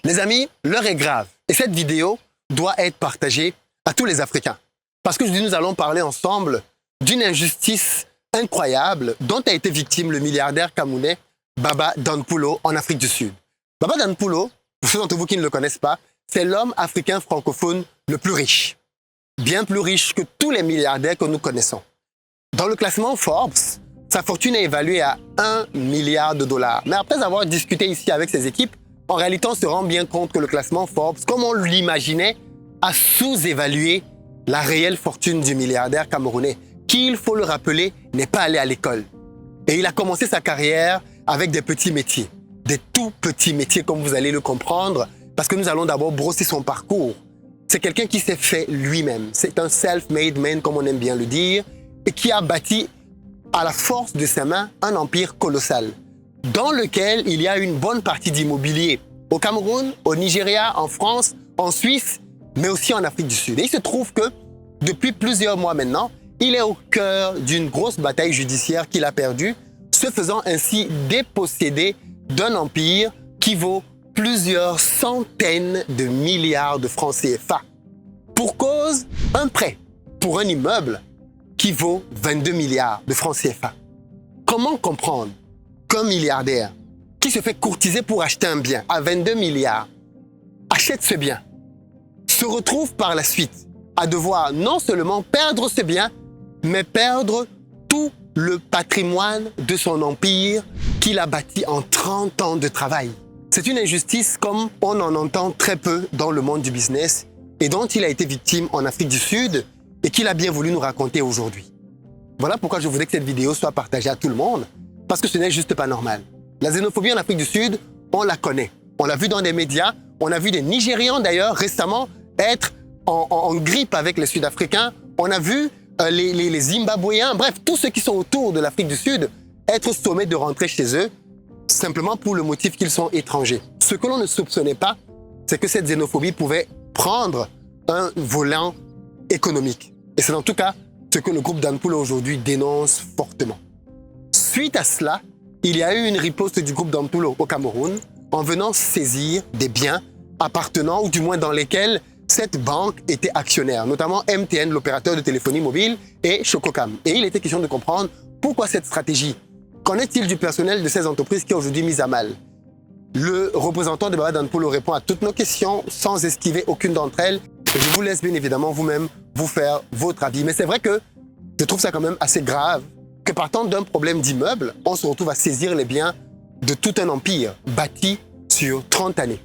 Les amis, l'heure est grave et cette vidéo doit être partagée à tous les Africains. Parce qu'aujourd'hui, nous allons parler ensemble d'une injustice incroyable dont a été victime le milliardaire camerounais Baba Danpoulo en Afrique du Sud. Baba Danpoulo, pour ceux d'entre vous qui ne le connaissent pas, c'est l'homme africain francophone le plus riche. Bien plus riche que tous les milliardaires que nous connaissons. Dans le classement Forbes, sa fortune est évaluée à 1 milliard de dollars. Mais après avoir discuté ici avec ses équipes, en réalité, on se rend bien compte que le classement Forbes, comme on l'imaginait, a sous-évalué la réelle fortune du milliardaire camerounais, qui, il faut le rappeler, n'est pas allé à l'école. Et il a commencé sa carrière avec des petits métiers, des tout petits métiers, comme vous allez le comprendre, parce que nous allons d'abord brosser son parcours. C'est quelqu'un qui s'est fait lui-même. C'est un self-made man, comme on aime bien le dire, et qui a bâti à la force de ses mains un empire colossal, dans lequel il y a une bonne partie d'immobilier au Cameroun, au Nigeria, en France, en Suisse, mais aussi en Afrique du Sud. Et il se trouve que, depuis plusieurs mois maintenant, il est au cœur d'une grosse bataille judiciaire qu'il a perdue, se faisant ainsi déposséder d'un empire qui vaut plusieurs centaines de milliards de francs CFA. Pour cause, un prêt pour un immeuble qui vaut 22 milliards de francs CFA. Comment comprendre qu'un milliardaire qui se fait courtiser pour acheter un bien à 22 milliards achète ce bien, se retrouve par la suite à devoir non seulement perdre ce bien, mais perdre tout le patrimoine de son empire qu'il a bâti en 30 ans de travail. C'est une injustice comme on en entend très peu dans le monde du business et dont il a été victime en Afrique du Sud et qu'il a bien voulu nous raconter aujourd'hui. Voilà pourquoi je voudrais que cette vidéo soit partagée à tout le monde, parce que ce n'est juste pas normal. La xénophobie en Afrique du Sud, on la connaît. On l'a vu dans des médias, on a vu des Nigérians d'ailleurs récemment être en grippe avec les Sud-Africains, on a vu les Zimbabwéens, bref, tous ceux qui sont autour de l'Afrique du Sud être sommés de rentrer chez eux, simplement pour le motif qu'ils sont étrangers. Ce que l'on ne soupçonnait pas, c'est que cette xénophobie pouvait prendre un volant économique. Et c'est en tout cas ce que le groupe Danpoulo aujourd'hui dénonce fortement. Suite à cela, il y a eu une riposte du groupe Danpoulo au Cameroun en venant saisir des biens appartenant, ou du moins dans lesquels cette banque était actionnaire, notamment MTN, l'opérateur de téléphonie mobile, et Chococam. Et il était question de comprendre pourquoi cette stratégie. Qu'en est-il du personnel de ces entreprises qui est aujourd'hui mise à mal? Le représentant de Baba Danpoulo répond à toutes nos questions sans esquiver aucune d'entre elles. Et je vous laisse bien évidemment vous-même vous faire votre avis. Mais c'est vrai que je trouve ça quand même assez grave que partant d'un problème d'immeuble, on se retrouve à saisir les biens de tout un empire bâti sur 30 années.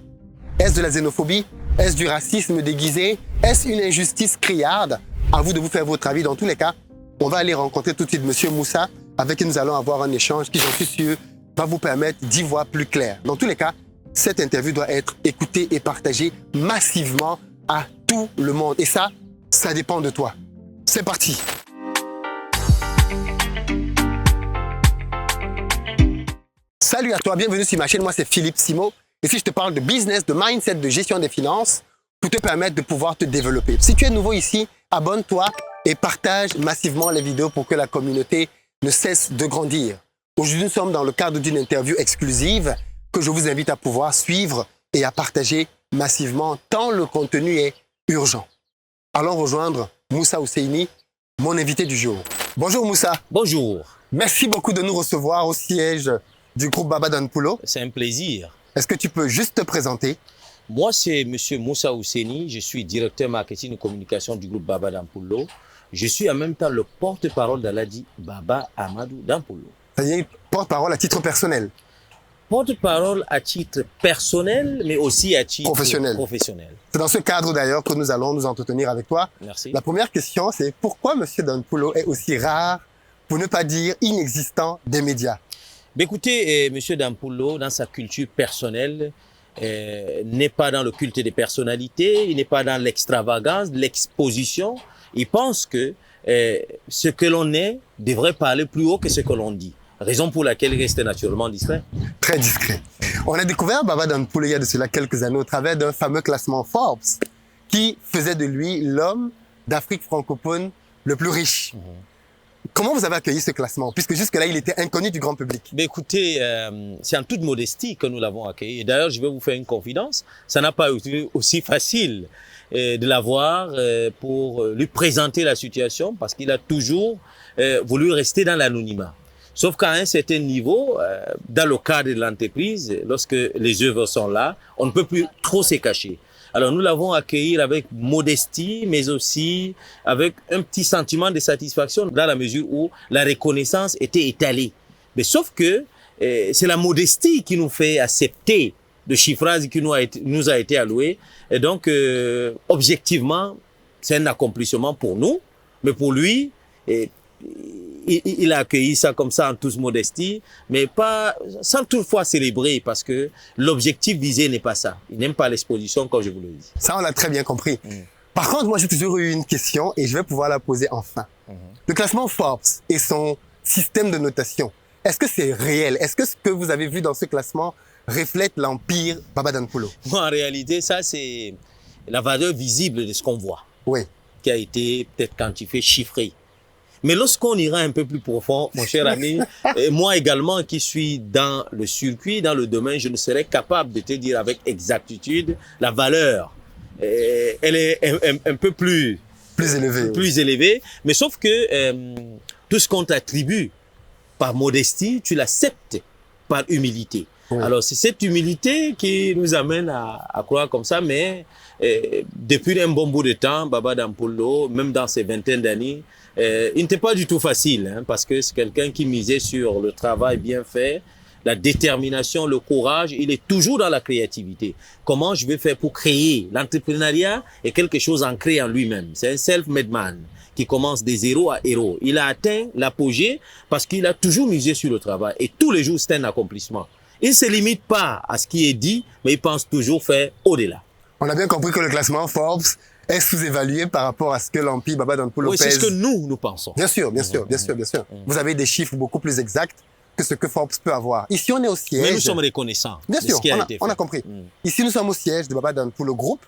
Est-ce de la xénophobie? Est-ce du racisme déguisé? Est-ce une injustice criarde? À vous de vous faire votre avis. Dans tous les cas, on va aller rencontrer tout de suite M. Moussa, avec qui nous allons avoir un échange qui, j'en suis sûr, va vous permettre d'y voir plus clair. Dans tous les cas, cette interview doit être écoutée et partagée massivement à tout le monde. Et ça dépend de toi. C'est parti. Salut à toi, bienvenue sur ma chaîne. Moi, c'est Philippe Simo. Ici, je te parle de business, de mindset, de gestion des finances pour te permettre de pouvoir te développer. Si tu es nouveau ici, abonne-toi et partage massivement les vidéos pour que la communauté ne cesse de grandir. Aujourd'hui, nous sommes dans le cadre d'une interview exclusive que je vous invite à pouvoir suivre et à partager massivement tant le contenu est urgent. Allons rejoindre Moussa Ousseini, mon invité du jour. Bonjour Moussa. Bonjour. Merci beaucoup de nous recevoir au siège du groupe Baba Danpoulo. C'est un plaisir. Est-ce que tu peux juste te présenter? Moi, c'est M. Moussa Ousseini. Je suis directeur marketing et communication du groupe Baba Danpoulo. Je suis en même temps le porte-parole d'Aladi Baba Amadou Danpoulo. C'est-à-dire porte-parole à titre personnel? Porte-parole à titre personnel, mais aussi à titre professionnel. C'est dans ce cadre d'ailleurs que nous allons nous entretenir avec toi. Merci. La première question, c'est pourquoi M. Danpoulo est aussi rare, pour ne pas dire inexistant, des médias? Mais écoutez, M. Danpoulo, dans sa culture personnelle, n'est pas dans le culte des personnalités, il n'est pas dans l'extravagance, l'exposition. Il pense que ce que l'on est devrait parler plus haut que ce que l'on dit. Raison pour laquelle il reste naturellement discret. Très discret. On a découvert Baba Danpoulo il y a de cela quelques années au travers d'un fameux classement Forbes qui faisait de lui l'homme d'Afrique francophone le plus riche. Comment vous avez accueilli ce classement? Puisque jusque-là, il était inconnu du grand public. Mais écoutez, c'est en toute modestie que nous l'avons accueilli. Et d'ailleurs, je vais vous faire une confidence. Ça n'a pas été aussi facile de l'avoir pour lui présenter la situation parce qu'il a toujours voulu rester dans l'anonymat. Sauf qu'à un certain niveau, dans le cadre de l'entreprise, lorsque les œuvres sont là, on ne peut plus trop se cacher. Alors nous l'avons accueilli avec modestie, mais aussi avec un petit sentiment de satisfaction dans la mesure où la reconnaissance était étalée. Mais sauf que c'est la modestie qui nous fait accepter le chiffrage qui nous a été alloué. Et donc, objectivement, c'est un accomplissement pour nous, mais pour lui, il a accueilli ça comme ça en toute modestie, mais pas sans toutefois célébrer parce que l'objectif visé n'est pas ça. Il n'aime pas l'exposition, comme je vous le dis. Ça, on l'a très bien compris. Par contre, moi, j'ai toujours eu une question et je vais pouvoir la poser enfin. Le classement Forbes et son système de notation, est-ce que c'est réel? Est-ce que ce que vous avez vu dans ce classement reflète l'empire Baba Danpulo? En réalité, ça, c'est la valeur visible de ce qu'on voit, Oui. qui a été peut-être quantifié, chiffré. Mais lorsqu'on ira un peu plus profond, mon cher ami, et moi également qui suis dans le circuit, dans le domaine, je ne serais capable de te dire avec exactitude la valeur. Elle est un peu plus élevée. Mais sauf que tout ce qu'on t'attribue par modestie, tu l'acceptes par humilité. Oui. Alors c'est cette humilité qui nous amène à croire comme ça, mais depuis un bon bout de temps, Baba Danpulo, même dans ses vingtaines d'années, il n'était pas du tout facile, hein, parce que c'est quelqu'un qui misait sur le travail bien fait, la détermination, le courage. Il est toujours dans la créativité. Comment je vais faire pour créer? L'entrepreneuriat est quelque chose ancré en lui-même. C'est un self-made man qui commence des zéros à héros. Il a atteint l'apogée parce qu'il a toujours misé sur le travail. Et tous les jours, c'est un accomplissement. Il ne se limite pas à ce qui est dit, mais il pense toujours faire au-delà. On a bien compris que le classement Forbes est sous-évalué par rapport à ce que l'empire Baba Danpulo pèse. Oui, c'est ce que nous pensons. Bien sûr. Vous avez des chiffres beaucoup plus exacts que ce que Forbes peut avoir. Ici, on est au siège. Mais nous sommes reconnaissants. Bien sûr, on a compris. Ici, nous sommes au siège de Baba Danpulo Group.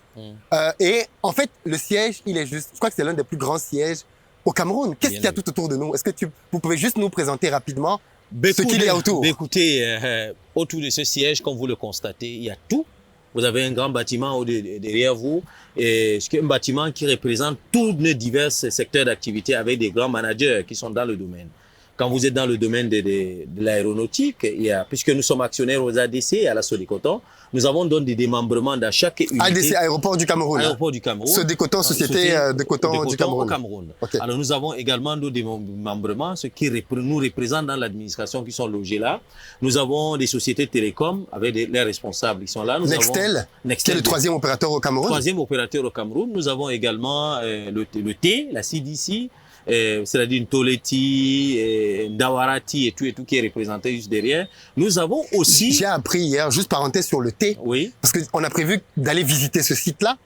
Et en fait, le siège, il est juste, je crois que c'est l'un des plus grands sièges au Cameroun. Qu'est-ce qu'il y a tout autour de nous? Est-ce que vous pouvez juste nous présenter rapidement ce qu'il y a autour? Écoutez, autour de ce siège, comme vous le constatez, il y a tout. Vous avez un grand bâtiment derrière vous, et c'est un bâtiment qui représente tous les divers secteurs d'activité avec des grands managers qui sont dans le domaine. Quand vous êtes dans le domaine de l'aéronautique, puisque nous sommes actionnaires aux ADC et à la Sodécoton, nous avons donc des démembrements dans chaque unité. ADC, Aéroport du Cameroun. Aéroport du Cameroun. Sodécoton, Société de coton du Cameroun. Au Cameroun. Okay. Alors nous avons également nos démembrements, ceux qui nous représentent dans l'administration qui sont logés là. Nous avons des sociétés télécom avec les responsables qui sont là. Nous Nextel, qui est le troisième opérateur au Cameroun. Troisième opérateur au Cameroun. Nous avons également le T, la CDC. C'est-à-dire une Toleti, Dawarati et tout qui est représenté juste derrière. Nous avons aussi... J'ai appris hier, juste parenthèse sur le thé, oui. Parce qu'on a prévu d'aller visiter ce site-là.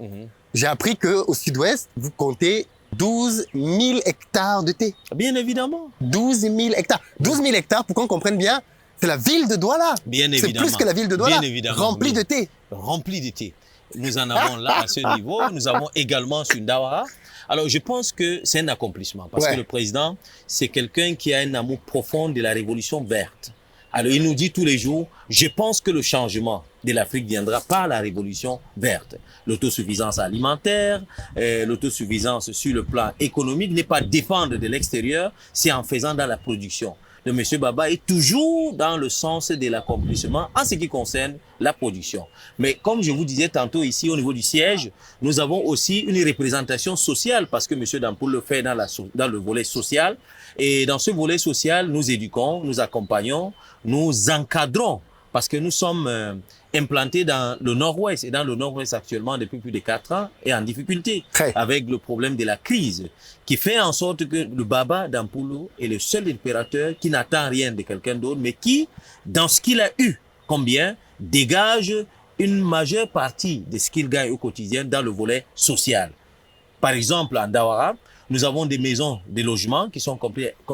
J'ai appris qu'au sud-ouest, vous comptez 12 000 hectares de thé. Bien évidemment. 12 000 hectares. 12 000 hectares, pour qu'on comprenne bien, c'est la ville de Douala. Bien évidemment. C'est plus que la ville de Douala. Bien évidemment. Remplie de thé. Remplie de thé. Nous en avons là à ce niveau. Nous avons également sur Ndawara. Alors, je pense que c'est un accomplissement parce que le président, c'est quelqu'un qui a un amour profond de la révolution verte. Alors, il nous dit tous les jours, je pense que le changement de l'Afrique viendra par la révolution verte. L'autosuffisance alimentaire, l'autosuffisance sur le plan économique n'est pas dépendre de l'extérieur, c'est en faisant dans la production. Le monsieur Baba est toujours dans le sens de l'accomplissement en ce qui concerne la production. Mais comme je vous disais tantôt ici au niveau du siège, nous avons aussi une représentation sociale parce que monsieur Danpulo le fait dans le volet social. Et dans ce volet social, nous éduquons, nous accompagnons, nous encadrons parce que nous sommes implantés dans le Nord-Ouest et dans le Nord-Ouest actuellement depuis plus de 4 ans et en difficulté avec le problème de la crise qui fait en sorte que le Baba Danpulo est le seul opérateur qui n'attend rien de quelqu'un d'autre mais qui, dans ce qu'il a eu, combien, dégage une majeure partie de ce qu'il gagne au quotidien dans le volet social. Par exemple, en Ndawara, nous avons des maisons, des logements qui sont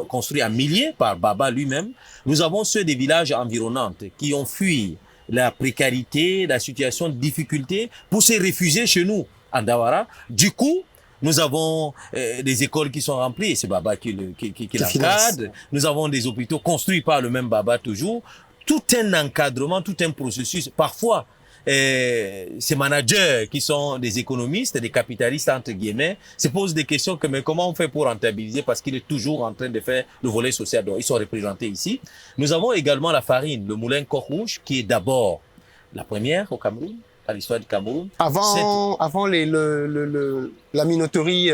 construits à milliers par Baba lui-même. Nous avons ceux des villages environnants qui ont fui la précarité, la situation de difficulté pour se réfugier chez nous, en Ndawara. Du coup, Nous avons des écoles qui sont remplies, et c'est Baba qui l'encadre. Nous avons des hôpitaux construits par le même Baba toujours. Tout un encadrement, tout un processus. Parfois, ces managers qui sont des économistes, des capitalistes entre guillemets, se posent des questions comme mais comment on fait pour rentabiliser parce qu'il est toujours en train de faire le volet social. Donc, ils sont représentés ici. Nous avons également la farine, le moulin Coq Rouge, qui est d'abord la première au Cameroun, à l'histoire du Cameroun. Avant la minoterie.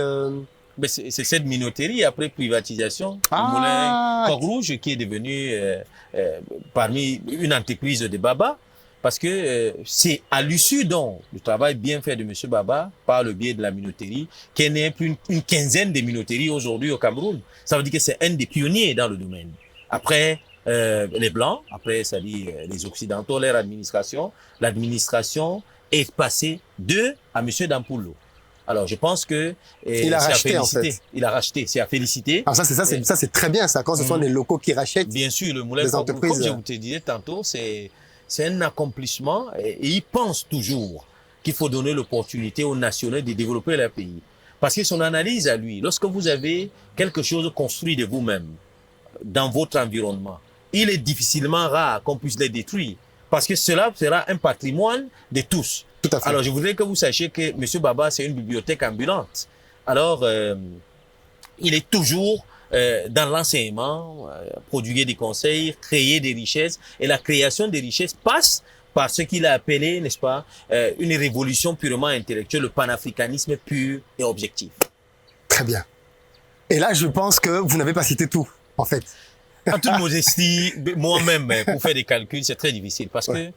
Mais c'est cette minoterie après privatisation, le moulin Coq Rouge, qui est devenu parmi une entreprise de Baba. Parce que c'est à l'issue donc du travail bien fait de M. Baba, par le biais de la minoterie, qu'est née plus une quinzaine de minoteries aujourd'hui au Cameroun. Ça veut dire que c'est un des pionniers dans le domaine. Après les Blancs, après ça dit les Occidentaux, leur administration, l'administration est passée à M. Dampoullo. Alors je pense que il a racheté en fait. Il a racheté, c'est à féliciter. Alors ça c'est très bien ça quand ce sont des locaux qui rachètent. Bien sûr, le moulin entreprises. Comme je vous te disais tantôt, c'est un accomplissement et ils pensent toujours qu'il faut donner l'opportunité aux nationaux de développer leur pays. Parce que son analyse à lui, lorsque vous avez quelque chose construit de vous-même dans votre environnement, il est difficilement rare qu'on puisse les détruire. Parce que cela sera un patrimoine de tous. Tout à fait. Alors je voudrais que vous sachiez que M. Baba, c'est une bibliothèque ambulante. Alors, il est toujours dans l'enseignement, prodiguer des conseils, créer des richesses. Et la création des richesses passe par ce qu'il a appelé, n'est-ce pas, une révolution purement intellectuelle, le panafricanisme pur et objectif. Très bien. Et là, je pense que vous n'avez pas cité tout, en fait. En toute modestie, moi-même, pour faire des calculs, c'est très difficile parce que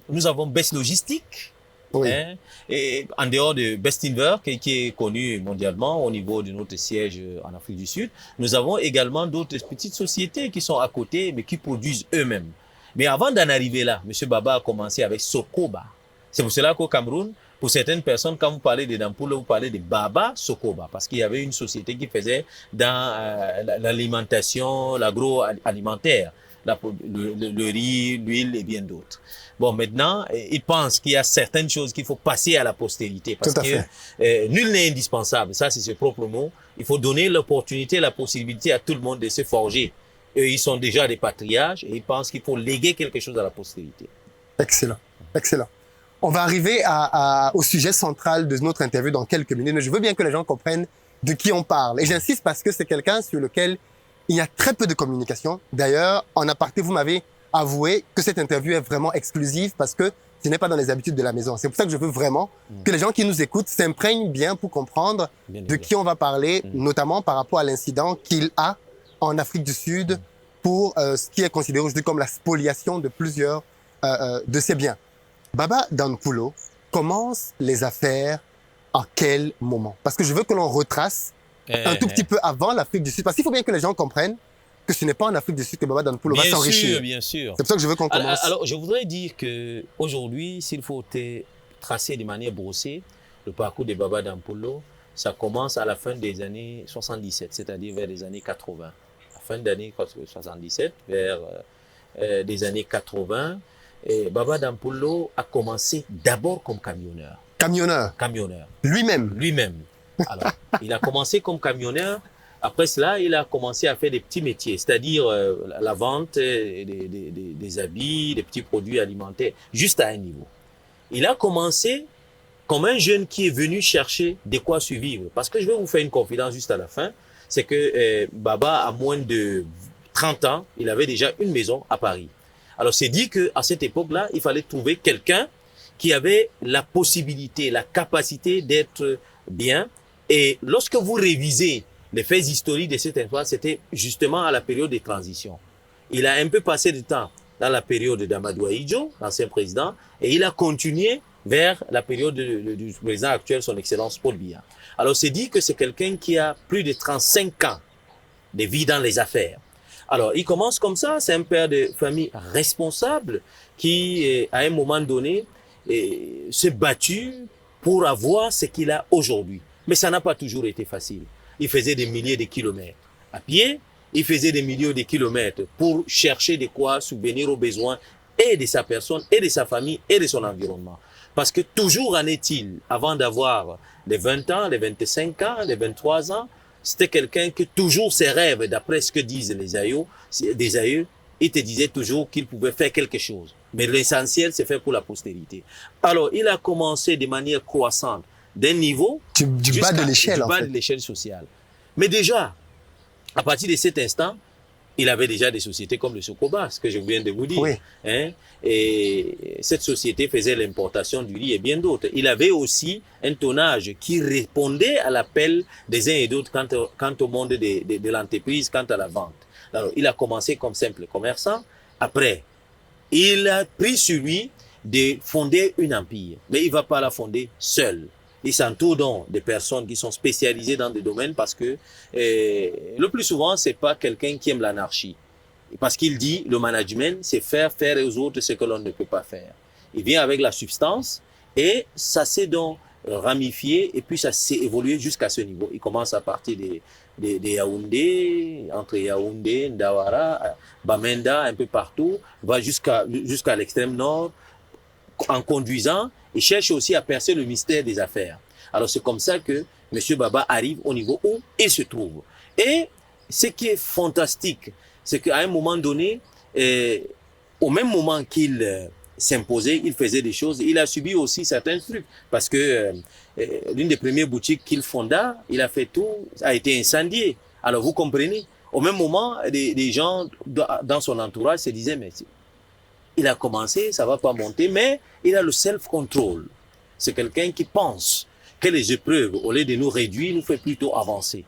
nous avons Best Logistique. Oui. Hein, et en dehors de Bestinver, qui est connu mondialement au niveau de notre siège en Afrique du Sud, nous avons également d'autres petites sociétés qui sont à côté, mais qui produisent eux-mêmes. Mais avant d'en arriver là, M. Baba a commencé avec Sokoba. C'est pour cela qu'au Cameroun, pour certaines personnes, quand vous parlez de Dampoule, vous parlez de Baba Sokoba, parce qu'il y avait une société qui faisait dans l'alimentation, l'agroalimentaire, le riz, l'huile et bien d'autres. Bon, maintenant, ils pensent qu'il y a certaines choses qu'il faut passer à la postérité parce que nul n'est indispensable. Ça, c'est ses propres mots. Il faut donner l'opportunité, la possibilité à tout le monde de se forger. Eux, ils sont déjà des patriarches et ils pensent qu'il faut léguer quelque chose à la postérité. Excellent, excellent. On va arriver au sujet central de notre interview dans quelques minutes, mais je veux bien que les gens comprennent de qui on parle. Et j'insiste parce que c'est quelqu'un sur lequel il y a très peu de communication. D'ailleurs, en aparté, vous m'avez avoué que cette interview est vraiment exclusive parce que ce n'est pas dans les habitudes de la maison. C'est pour ça que je veux vraiment que les gens qui nous écoutent s'imprègnent bien pour comprendre de qui on va parler, notamment par rapport à l'incident qu'il a en Afrique du Sud pour ce qui est considéré aujourd'hui comme la spoliation de plusieurs de ses biens. Baba Dampoullo commence les affaires à quel moment? Parce que je veux que l'on retrace un tout petit peu avant l'Afrique du Sud. Parce qu'il faut bien que les gens comprennent que ce n'est pas en Afrique du Sud que Baba Dampoullo va s'enrichir. Bien sûr. C'est pour ça que je veux qu'on commence. Alors, je voudrais dire que aujourd'hui, s'il faut tracer de manière brossée le parcours de Baba Dampoullo, ça commence à la fin des années 77, c'est-à-dire vers les années 80. À la fin d'année 77, vers des années 80, et Baba Dampoullo a commencé d'abord comme camionneur. Camionneur. Lui-même. Alors, il a commencé comme camionneur. Après cela, il a commencé à faire des petits métiers, c'est-à-dire la vente des habits, des petits produits alimentaires, juste à un niveau. Il a commencé comme un jeune qui est venu chercher de quoi survivre. Parce que je vais vous faire une confidence juste à la fin, c'est que Baba, à moins de 30 ans, il avait déjà une maison à Paris. Alors, c'est dit qu'à cette époque-là, il fallait trouver quelqu'un qui avait la possibilité, la capacité d'être bien. Et lorsque vous révisez les faits historiques de cette histoire, c'était justement à la période de transition. Il a un peu passé de temps dans la période d'Amadou Ahidjo, l'ancien président, et il a continué vers la période du président actuel, son Excellence Paul Biya. Alors, c'est dit que c'est quelqu'un qui a plus de 35 ans de vie dans les affaires. Alors, il commence comme ça, c'est un père de famille responsable qui, à un moment donné, s'est battu pour avoir ce qu'il a aujourd'hui. Mais ça n'a pas toujours été facile. Il faisait des milliers de kilomètres à pied, il faisait des milliers de kilomètres pour chercher de quoi subvenir aux besoins et de sa personne, et de sa famille, et de son environnement. Parce que toujours en est-il, avant d'avoir les 20 ans, les 25 ans, les 23 ans, c'était quelqu'un que toujours ses rêves, d'après ce que disent les aïeux, des aïeux, il te disait toujours qu'il pouvait faire quelque chose. Mais l'essentiel, c'est fait pour la postérité. Alors, il a commencé de manière croissante d'un niveau du bas de l'échelle, du bas de l'échelle sociale. Mais déjà, à partir de cet instant, il avait déjà des sociétés comme le Socoba, ce que je viens de vous dire. Oui. Hein? Et cette société faisait l'importation du riz et bien d'autres. Il avait aussi un tonnage qui répondait à l'appel des uns et d'autres quant au monde de l'entreprise, quant à la vente. Alors, il a commencé comme simple commerçant. Après, il a pris sur lui de fonder une empire. Mais il ne va pas la fonder seul. Il s'entoure donc de personnes qui sont spécialisées dans des domaines parce que le plus souvent, c'est pas quelqu'un qui aime l'anarchie. Parce qu'il dit, le management, c'est faire aux autres ce que l'on ne peut pas faire. Il vient avec la substance et ça s'est donc ramifié et puis ça s'est évolué jusqu'à ce niveau. Il commence à partir de Yaoundé, entre Yaoundé, Ndawara, Bamenda, un peu partout, va jusqu'à l'extrême nord. En conduisant, il cherche aussi à percer le mystère des affaires. Alors c'est comme ça que M. Baba arrive au niveau où il se trouve. Et ce qui est fantastique, c'est qu'à un moment donné, au même moment qu'il s'imposait, il faisait des choses, il a subi aussi certains trucs. Parce que l'une des premières boutiques qu'il fonda, il a fait tout, a été incendiée. Alors vous comprenez, au même moment, des gens dans son entourage se disaient, mais il a commencé, ça va pas monter, mais il a le self-control. C'est quelqu'un qui pense que les épreuves, au lieu de nous réduire, nous fait plutôt avancer.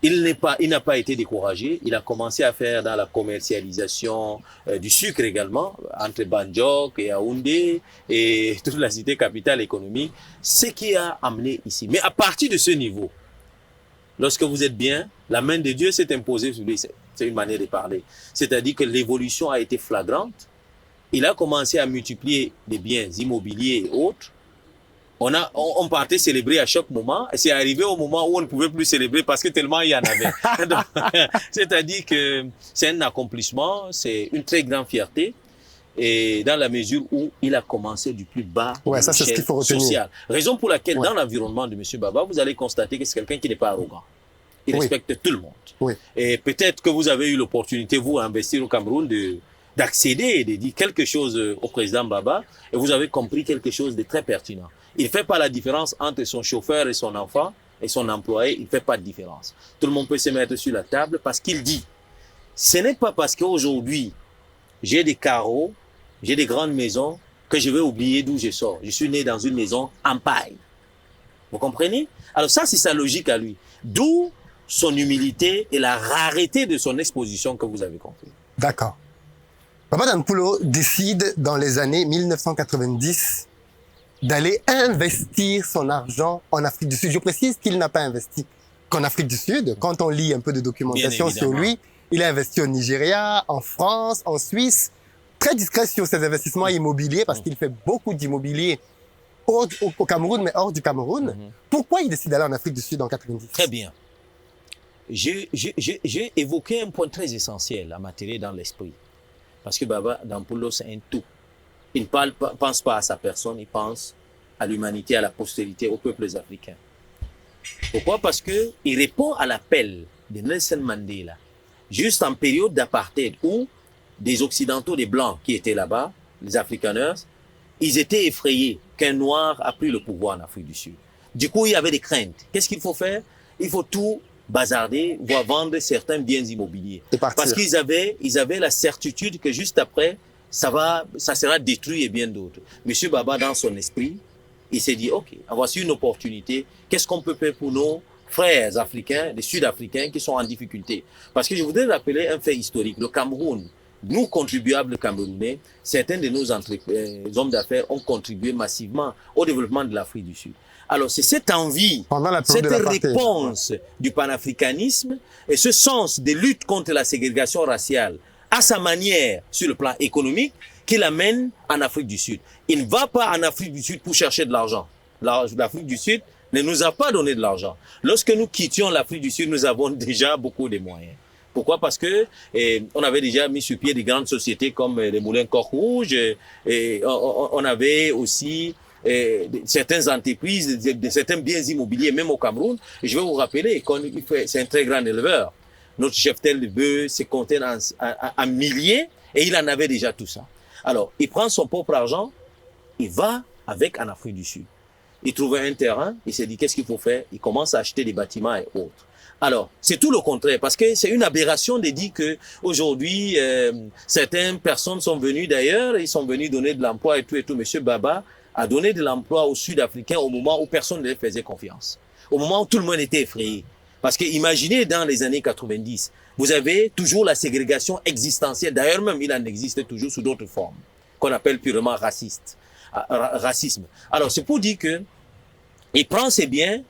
Il n'a pas été découragé. Il a commencé à faire dans la commercialisation du sucre également, entre Banjok et Yaoundé et toute la cité capitale économique, ce qui a amené ici. Mais à partir de ce niveau, lorsque vous êtes bien, la main de Dieu s'est imposée sur lui. C'est une manière de parler. C'est-à-dire que l'évolution a été flagrante. Il a commencé à multiplier des biens immobiliers et autres. On partait célébrer à chaque moment. Et c'est arrivé au moment où on ne pouvait plus célébrer parce que tellement il y en avait. C'est-à-dire que c'est un accomplissement, c'est une très grande fierté. Et dans la mesure où il a commencé du plus bas ça, c'est ce qu'il faut retenir. Social. Raison pour laquelle, dans l'environnement de M. Baba, vous allez constater que c'est quelqu'un qui n'est pas arrogant. Il respecte tout le monde. Et peut-être que vous avez eu l'opportunité, vous, à investir au Cameroun, d'accéder et de dire quelque chose au président Baba, et vous avez compris quelque chose de très pertinent. Il ne fait pas la différence entre son chauffeur et son enfant, et son employé, il ne fait pas de différence. Tout le monde peut se mettre sur la table parce qu'il dit, ce n'est pas parce qu'aujourd'hui, j'ai des carreaux, j'ai des grandes maisons, que je vais oublier d'où je sors. Je suis né dans une maison en paille. Vous comprenez? Alors ça, c'est sa logique à lui. D'où son humilité et la rareté de son exposition que vous avez compris. D'accord. Baba Dampulo décide dans les années 1990 d'aller investir son argent en Afrique du Sud. Je précise qu'il n'a pas investi qu'en Afrique du Sud. Quand on lit un peu de documentation sur lui, il a investi au Nigeria, en France, en Suisse. Très discret sur ses investissements immobiliers parce qu'il fait beaucoup d'immobilier au Cameroun, mais hors du Cameroun. Pourquoi il décide d'aller en Afrique du Sud en 90? Très bien. J'ai évoqué un point très essentiel à m'attirer dans l'esprit. Parce que Baba Dampulo, c'est un tout. Il ne pense pas à sa personne, il pense à l'humanité, à la postérité, aux peuples africains. Pourquoi? Parce que il répond à l'appel de Nelson Mandela, juste en période d'apartheid, où des Occidentaux, des Blancs qui étaient là-bas, les Afrikaners, ils étaient effrayés qu'un Noir a pris le pouvoir en Afrique du Sud. Du coup, il y avait des craintes. Qu'est-ce qu'il faut faire? Il faut tout bazarder, voire vendre certains biens immobiliers. Parce qu'ils avaient la certitude que juste après, ça sera détruit et bien d'autres. Monsieur Baba, dans son esprit, il s'est dit, OK, voici une opportunité. Qu'est-ce qu'on peut faire pour nos frères africains, les Sud-Africains qui sont en difficulté? Parce que je voudrais rappeler un fait historique. Le Cameroun, nous, contribuables camerounais, certains de nos hommes d'affaires ont contribué massivement au développement de l'Afrique du Sud. Alors, c'est cette envie, cette réponse du panafricanisme et ce sens de lutte contre la ségrégation raciale à sa manière sur le plan économique qui l'amène en Afrique du Sud. Il ne va pas en Afrique du Sud pour chercher de l'argent. L'Afrique du Sud ne nous a pas donné de l'argent. Lorsque nous quittions l'Afrique du Sud, nous avons déjà beaucoup de moyens. Pourquoi? Parce que on avait déjà mis sur pied des grandes sociétés comme les Moulins Coq Rouge, et on avait aussi certaines entreprises, de certains biens immobiliers, même au Cameroun. Et je vais vous rappeler c'est un très grand éleveur. Notre cheptel de bœufs se comptait en milliers et il en avait déjà tout ça. Alors, il prend son propre argent, il va avec en Afrique du Sud. Il trouve un terrain, il s'est dit qu'est-ce qu'il faut faire? Il commence à acheter des bâtiments et autres. Alors, c'est tout le contraire, parce que c'est une aberration de dire que aujourd'hui, certaines personnes sont venues d'ailleurs, ils sont venus donner de l'emploi et tout. Monsieur Baba a donné de l'emploi aux Sud-Africains au moment où personne ne les faisait confiance. Au moment où tout le monde était effrayé. Parce que imaginez dans les années 90, vous avez toujours la ségrégation existentielle. D'ailleurs même, il en existe toujours sous d'autres formes, qu'on appelle purement racisme. Alors, c'est pour dire que il prend ses biens,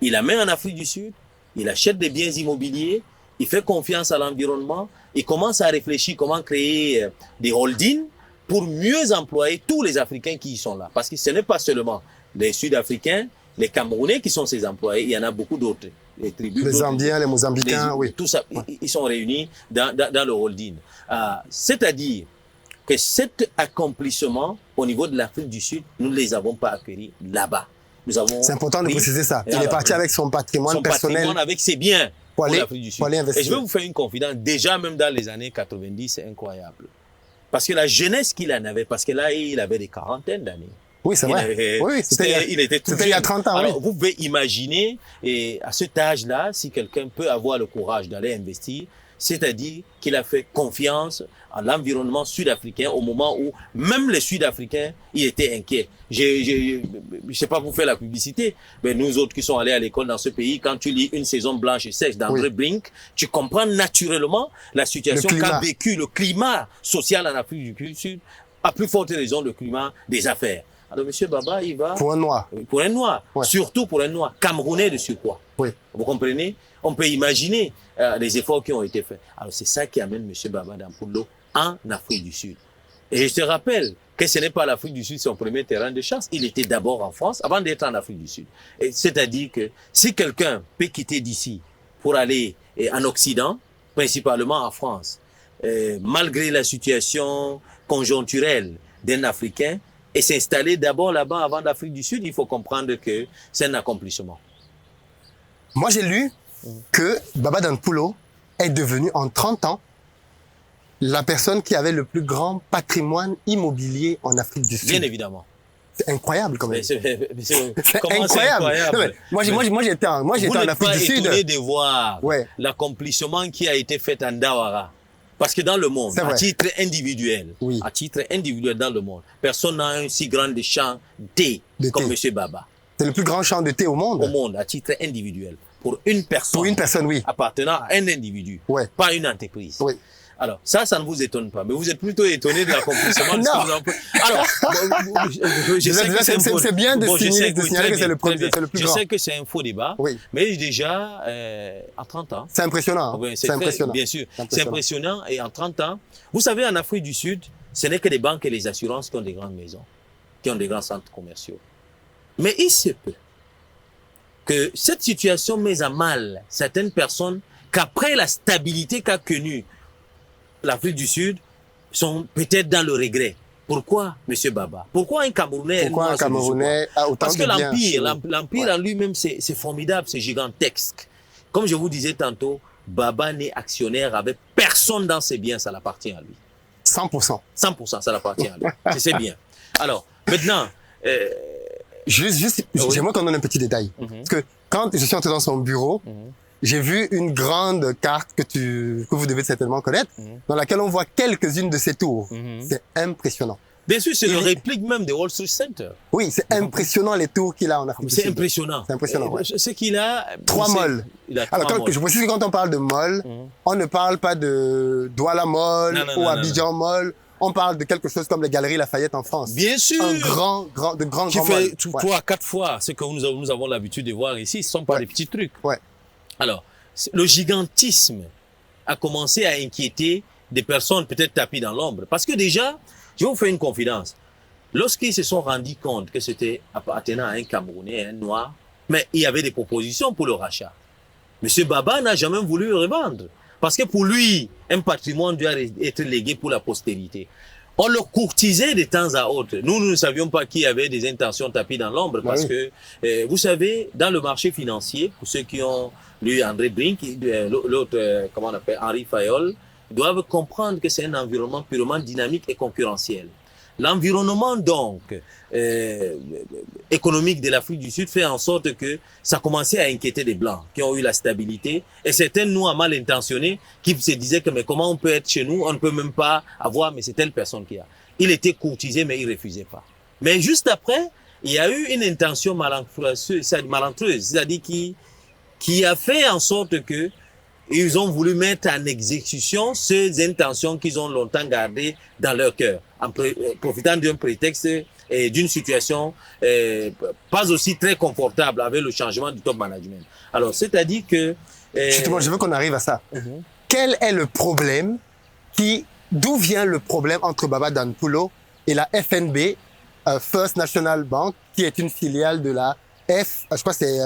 il la met en Afrique du Sud, il achète des biens immobiliers, il fait confiance à l'environnement, il commence à réfléchir comment créer des holdings pour mieux employer tous les Africains qui y sont là. Parce que ce n'est pas seulement les Sud-Africains, les Camerounais qui sont ses employés, il y en a beaucoup d'autres. Les tribus, les Zambiens, les Mozambicains, oui. Tout ça, ils sont réunis dans le holding. C'est-à-dire que cet accomplissement au niveau de l'Afrique du Sud, nous ne les avons pas acquis là-bas. C'est important de préciser ça. Il est parti avec son patrimoine personnel. Patrimoine avec ses biens pour l'Afrique du Sud. Et je vais vous faire une confidence. Déjà, même dans les années 90, c'est incroyable. Parce que la jeunesse qu'il en avait, parce que là, il avait des quarantaines d'années. Oui, c'est vrai. C'était il y a 30 ans. Alors, vous pouvez imaginer, et à cet âge-là, si quelqu'un peut avoir le courage d'aller investir, c'est-à-dire qu'il a fait confiance à l'environnement sud-africain au moment où même les Sud-Africains, ils étaient inquiets. Je sais pas pour faire la publicité, mais nous autres qui sommes allés à l'école dans ce pays, quand tu lis Une saison blanche et sèche d'André Brink, tu comprends naturellement la situation qu'a vécu le climat social en Afrique du Sud, à plus forte raison le climat des affaires. Alors, monsieur Baba, il va... Pour un noir. Pour un noir. Ouais. Surtout pour un noir. Camerounais de surcroît. Oui. Vous comprenez? On peut imaginer les efforts qui ont été faits. Alors, c'est ça qui amène monsieur Baba Dampoulou en Afrique du Sud. Et je te rappelle que ce n'est pas l'Afrique du Sud son premier terrain de chasse. Il était d'abord en France avant d'être en Afrique du Sud. C'est-à-dire que si quelqu'un peut quitter d'ici pour aller en Occident, principalement en France, malgré la situation conjoncturelle d'un Africain, et s'installer d'abord là-bas avant l'Afrique du Sud, il faut comprendre que c'est un accomplissement. Moi, j'ai lu que Baba Dampoulou est devenu en 30 ans la personne qui avait le plus grand patrimoine immobilier en Afrique du Sud. Bien évidemment. C'est incroyable quand même. C'est incroyable. Moi, j'étais en Afrique du Sud. Vous n'êtes pas étonné de voir l'accomplissement qui a été fait en Dawara. Parce que dans le monde, à titre individuel, dans le monde, personne n'a un si grand champ de thé comme M. Baba. C'est le plus grand champ de thé au monde. Au monde, à titre individuel. Pour une personne. Pour une personne, oui. Appartenant à un individu. Ouais. Pas une entreprise. Oui. Alors, ça ne vous étonne pas. Mais vous êtes plutôt étonné de l'accomplissement de ce que vous en faites. Alors, c'est bien de signaler que c'est le plus grand. Je sais que c'est un faux débat. Oui. Mais déjà, à 30 ans. C'est impressionnant. Oui, c'est impressionnant. Bien sûr. C'est impressionnant. Et en 30 ans, vous savez, en Afrique du Sud, ce n'est que les banques et les assurances qui ont des grandes maisons, qui ont des grands centres commerciaux. Mais il se peut que cette situation met à mal certaines personnes qu'après la stabilité qu'a connue l'Afrique du Sud, sont peut-être dans le regret. Pourquoi, monsieur Baba? Pourquoi un Camerounais a autant Parce que l'Empire en lui-même, c'est formidable, c'est gigantesque. Comme je vous disais tantôt, Baba n'est actionnaire avec personne dans ses biens, ça l'appartient à lui. 100%. 100%, ça l'appartient à lui. C'est bien. Alors, maintenant... J'aimerais qu'on donne un petit détail. Parce que quand je suis entré dans son bureau, j'ai vu une grande carte que vous devez certainement connaître, dans laquelle on voit quelques-unes de ses tours. C'est impressionnant. Bien sûr, c'est le réplique même de Wall Street Center. Oui, c'est impressionnant les tours qu'il a en Afrique du Sud. C'est impressionnant. C'est impressionnant, ouais. C'est qu'il a... 3 malls. Alors, je précise que quand on parle de mall, on ne parle pas de Douala Mall ou Abidjan Mall. On parle de quelque chose comme les Galeries Lafayette en France. Bien sûr. Un grand mall. Qui fait 3 à 4 fois ce que nous avons l'habitude de voir ici. Ce ne sont pas des petits trucs. Ouais. Alors, le gigantisme a commencé à inquiéter des personnes peut-être tapis dans l'ombre. Parce que déjà, je vais vous faire une confidence. Lorsqu'ils se sont rendus compte que c'était appartenant à un Camerounais, un Noir, mais il y avait des propositions pour le rachat. Monsieur Baba n'a jamais voulu le revendre. Parce que pour lui, un patrimoine doit être légué pour la postérité. On le courtisait de temps à autre. Nous ne savions pas qui avait des intentions tapis dans l'ombre parce que, vous savez, dans le marché financier, pour ceux qui ont lu André Brink, l'autre, comment on appelle, Henri Fayol, doivent comprendre que c'est un environnement purement dynamique et concurrentiel. L'environnement donc économique de l'Afrique du Sud fait en sorte que ça commençait à inquiéter les Blancs qui ont eu la stabilité et certains nous mal intentionnés qui se disaient que mais comment on peut être chez nous, on ne peut même pas avoir, mais c'est telle personne qui a. Il était courtisé mais il refusait pas. Mais juste après, il y a eu une intention malencontreuse, c'est-à-dire qui a fait en sorte que ils ont voulu mettre en exécution ces intentions qu'ils ont longtemps gardées dans leur cœur, en profitant d'un prétexte et d'une situation pas aussi très confortable avec le changement du top management. Alors, c'est-à-dire que... Justement, je veux qu'on arrive à ça. Quel est le problème d'où vient le problème entre Baba Danpulo et la FNB, First National Bank, qui est une filiale de la je crois que c'est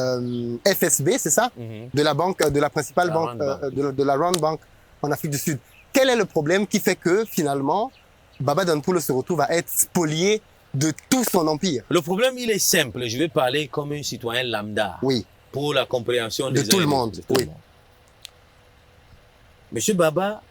FSB, c'est ça? De la banque, de la principale banque, de la Round Bank en Afrique du Sud. Quel est le problème qui fait que, finalement, Baba Danpulo se retrouve à être spolié de tout son empire? Le problème, il est simple. Je vais parler comme un citoyen lambda. Oui. Pour la compréhension de tout le monde. Oui. Monsieur Baba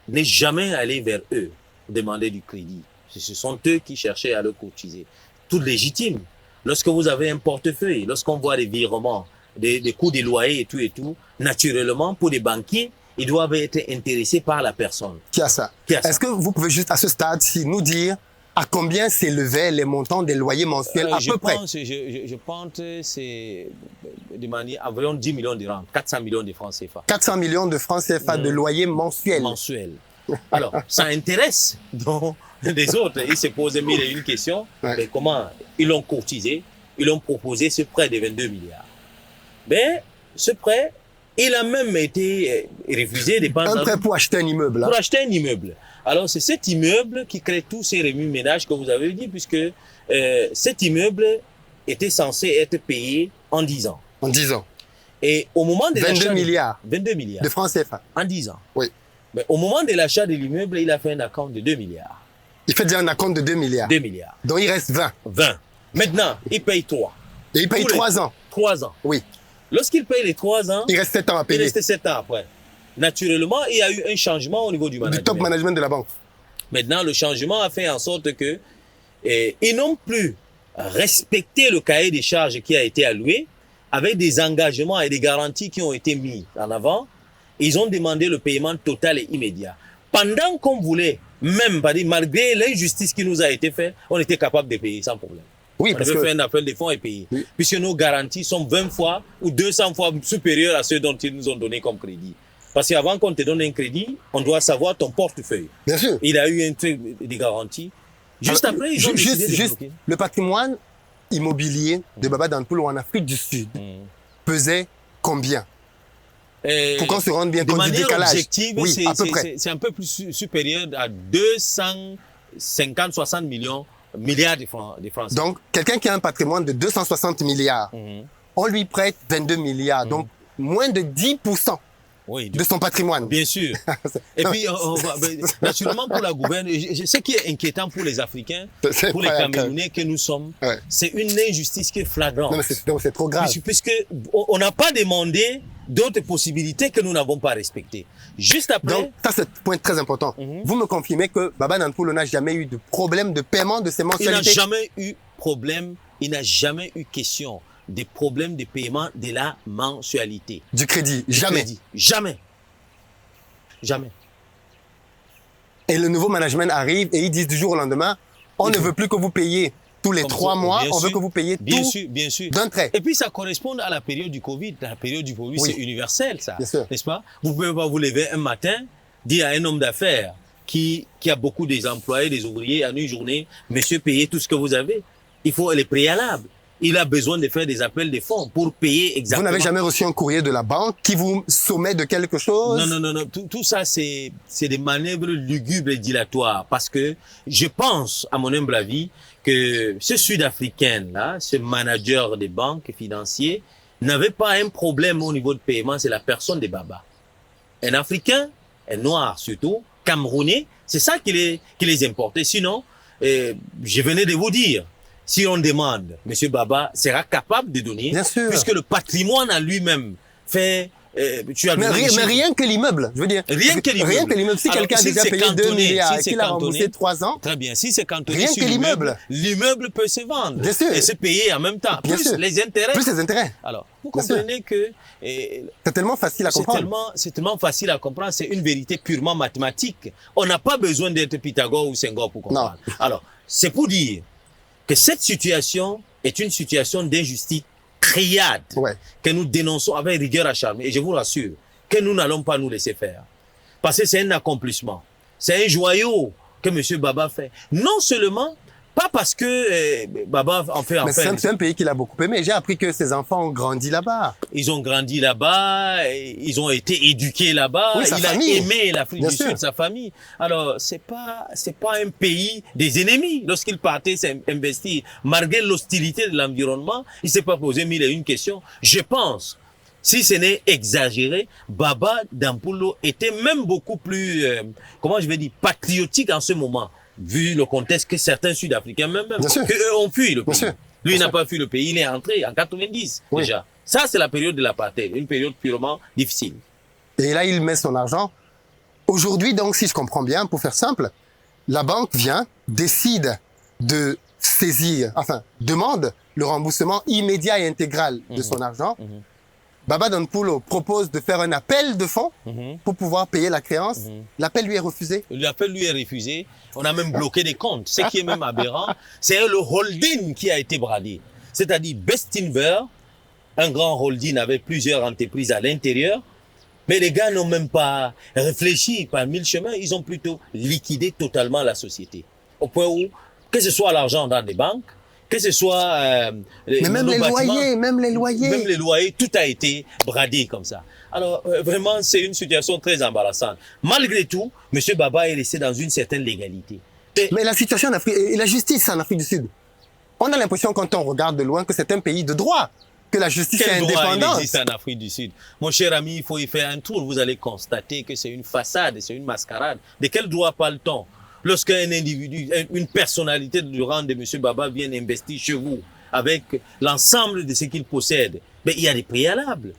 n'est jamais allé vers eux demander du crédit. Ce sont eux qui cherchaient à le courtiser. Tout légitime. Lorsque vous avez un portefeuille, lorsqu'on voit des virements, des coûts des loyers et tout, naturellement, pour les banquiers, ils doivent être intéressés par la personne. Qui a ça? Est-ce que vous pouvez juste, à ce stade-ci, nous dire à combien s'élevaient les montants des loyers mensuels à peu près? Je pense que c'est de manière environ 10 millions de rangs, 400 millions de francs CFA. 400 millions de francs CFA de loyers mensuels. Mensuels. Alors, ça intéresse donc les autres. Ils se posent mille et une questions. Mais comment ils l'ont courtisé? Ils l'ont proposé ce prêt de 22 milliards. Mais ce prêt, il a même été refusé. Un prêt pour acheter un immeuble. Pour acheter un immeuble. Alors, c'est cet immeuble qui crée tous ces remue-ménages que vous avez dit, puisque cet immeuble était censé être payé en 10 ans. En 10 ans. Et au moment de 22 milliards. 22 milliards. De francs CFA. En 10 ans. Oui. Mais au moment de l'achat de l'immeuble, il a fait un acompte de 2 milliards. Il fait déjà un acompte de 2 milliards. 2 milliards. Donc il reste 20. 20. Maintenant, il paye 3. Et il paye 3 ans. 3 ans. Oui. Lorsqu'il paye les 3 ans, il reste 7 ans à payer. Il reste 7 ans après. Naturellement, il y a eu un changement au niveau du management. Du top management de la banque. Maintenant, le changement a fait en sorte que ils n'ont plus respecté le cahier des charges qui a été alloué avec des engagements et des garanties qui ont été mis en avant. Ils ont demandé le paiement total et immédiat. Pendant qu'on voulait, même malgré l'injustice qui nous a été faite, on était capable de payer sans problème. Oui, on avait fait un appel de fonds et payer. Oui. Puisque nos garanties sont 20 fois ou 200 fois supérieures à ceux dont ils nous ont donné comme crédit. Parce qu'avant qu'on te donne un crédit, on doit savoir ton portefeuille. Bien sûr. Il a eu un truc de garantie. Juste après, ils ont décidé de bloquer. Le patrimoine immobilier de Baba Danpulo en Afrique du Sud pesait combien? Pour qu'on se rende bien compte du décalage. Objective, oui, à peu près. C'est un peu plus supérieur à 250-60 milliards de francs. Donc, quelqu'un qui a un patrimoine de 260 milliards, on lui prête 22 milliards, donc moins de 10% de son patrimoine. Bien sûr. Et puis, naturellement, pour la gouverne, ce qui est inquiétant pour les Africains, pour les Camerounais que nous sommes, c'est une injustice qui est flagrante. Non, mais c'est trop grave. Puisqu'on n'a pas demandé d'autres possibilités que nous n'avons pas respectées. Juste après... Donc, ça, c'est un point très important. Vous me confirmez que Baba Danpulo n'a jamais eu de problème de paiement de ses mensualités? Il n'a jamais eu problème, il n'a jamais eu question des problèmes de paiement de la mensualité. Du crédit, jamais. Jamais. Jamais. Et le nouveau management arrive et ils disent du jour au lendemain, on ne veut plus que vous payiez tous les 3 mois, on veut que vous payiez tout d'un trait. Et puis ça correspond à la période du Covid. La période du Covid, c'est universel, ça. N'est-ce pas? Vous pouvez pas vous lever un matin, dire à un homme d'affaires qui a beaucoup des employés, des ouvriers, en une journée, monsieur, payez tout ce que vous avez. Il faut les préalables. Il a besoin de faire des appels de fonds pour payer exactement. Vous n'avez jamais reçu un courrier de la banque qui vous sommet de quelque chose? Non. Tout ça, c'est des manœuvres lugubres et dilatoires. Parce que je pense, à mon humble avis, que ce Sud-Africain-là, ce manager des banques financiers, n'avait pas un problème au niveau de paiement, c'est la personne de Baba. Un Africain, un Noir surtout, Camerounais, C'est ça qui les importe. Et sinon, je venais de vous dire, si on demande, M. Baba sera capable de donner, Bien sûr. puisque le patrimoine en lui-même fait... mais rien que l'immeuble, je veux dire. Rien que l'immeuble. Rien que l'immeuble. Si quelqu'un a déjà payé 2 milliards et qu'il a remboursé 3 ans. Très bien. Si c'est cantonné Rien sur que l'immeuble. L'immeuble peut se vendre. Bien sûr. Et se payer en même temps. Bien Plus sûr. les intérêts. Plus les intérêts. Alors, vous Bien comprenez que... c'est tellement facile à comprendre. C'est tellement facile à comprendre. C'est une vérité purement mathématique. On n'a pas besoin d'être Pythagore ou Senghor pour comprendre. Non. Alors, c'est pour dire que cette situation est une situation d'injustice criade que nous dénonçons avec rigueur acharnée. Et je vous rassure que nous n'allons pas nous laisser faire. Parce que c'est un accomplissement. C'est un joyau que M. Baba fait. Non seulement, pas parce que Baba en fait... Mais c'est un pays qu'il a beaucoup aimé. J'ai appris que ses enfants ont grandi là-bas. Ils ont grandi là-bas, ils ont été éduqués là-bas, oui, il famille. a aimé l'Afrique du sûr. Sud, sa famille. Alors, c'est pas un pays des ennemis. Lorsqu'il partait s'investir, malgré l'hostilité de l'environnement, il s'est pas posé mille et une questions. Je pense, si ce n'est exagéré, Baba Dampulo était même beaucoup plus, comment je vais dire, patriotique en ce moment, vu le contexte que certains Sud-Africains même qu'eux ont fui le pays. Lui, il n'a pas fui le pays, il est entré en 90 déjà. Ça, c'est la période de l'apartheid, une période purement difficile. Et là, il met son argent. Aujourd'hui, donc, si je comprends bien, pour faire simple, la banque vient, décide de saisir, enfin, demande le remboursement immédiat et intégral de son argent. Baba Dampulo propose de faire un appel de fonds pour pouvoir payer la créance. L'appel lui est refusé. L'appel lui est refusé. On a même bloqué des comptes. Ce qui est même aberrant, c'est le holding qui a été bradé. C'est-à-dire Bestinver, un grand holding avec plusieurs entreprises à l'intérieur. Mais les gars n'ont même pas réfléchi par mille chemins. Ils ont plutôt liquidé totalement la société. Au point où, que ce soit l'argent dans des banques, que ce soit mais même les loyers, tout a été bradé comme ça. Alors vraiment, c'est une situation très embarrassante. Malgré tout, M. Baba est resté dans une certaine légalité. Mais la situation en Afrique et la justice en Afrique du Sud, on a l'impression quand on regarde de loin que c'est un pays de droit, que la justice est indépendante. Quel droit il existe en Afrique du Sud? Mon cher ami, il faut y faire un tour. Vous allez constater que c'est une façade, c'est une mascarade. De quel droit parle-t-on? Lorsqu'un individu, une personnalité du rang de M. Baba vient investir chez vous avec l'ensemble de ce qu'il possède, mais il y a des préalables.